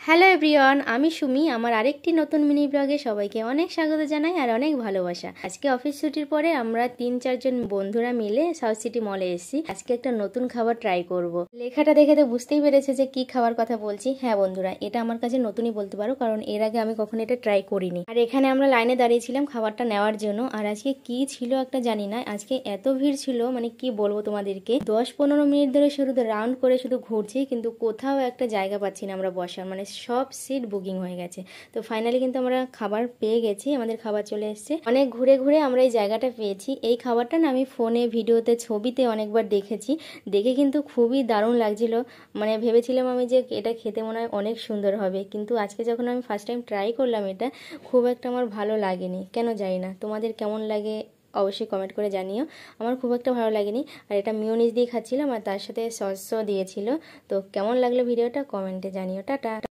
Hello everyone, আমি সুমি। আমার আরেকটি নতুন মিনি ব্লগে সবাইকে অনেক স্বাগত জানাই আর অনেক ভালোবাসা। আজকে অফিস ছুটির পরে আমরা 3-4 জন বন্ধুরা মিলে সাউথ সিটি মলে এসেছি। আজকে একটা নতুন খাবার ট্রাই করব। লেখাটা দেখে তো বুঝতেই পেরেছে যে কি খাবার কথা বলছি। হ্যাঁ বন্ধুরা, এটা আমার কাছে নতুনই বলতে পারো, কারণ এর আগে আমি কখনো এটা ট্রাই করিনি। আর এখানে আমরা লাইনে দাঁড়িয়েছিলাম খাবারটা নেওয়ার জন্য। আর আজকে কি ছিল একটা জানি না, আজকে এত ভিড় ছিল, মানে কি বলবো তোমাদেরকে। 10-15 মিনিট ধরে শুধু রাউন্ড করে শুধু ঘুরছি, কিন্তু কোথাও একটা জায়গা পাচ্ছি না আমরা বসার, মানে সব সিট বুকিং হয়ে গেছে। তো ফাইনালি কিন্তু আমরা খাবার পেয়ে গেছি, আমাদের খাবার চলে এসেছে। অনেক ঘুরে ঘুরে আমরা এই জায়গাটা পেয়েছি। এই খাবারটা না আমি ফোনে, ভিডিওতে, ছবিতে অনেকবার দেখেছি, দেখে কিন্তু খুবই দারুণ লাগছিল। মানে ভেবেছিলাম আমি যে এটা খেতে মনে হয় অনেক সুন্দর হবে, কিন্তু আজকে যখন আমি ফার্স্ট টাইম ট্রাই করলাম এটা খুব একটা আমার ভালো লাগেনি। কেন জানি না, তোমাদের কেমন লাগে অবশ্যই কমেন্ট করে জানিও। আমার খুব একটা ভালো লাগেনি। আর এটা মিওনিজ দিয়ে খাচ্ছিলাম আর তার সাথে সসও দিয়েছিল। তো কেমন লাগলো ভিডিওটা কমেন্টে জানিও। টাটা।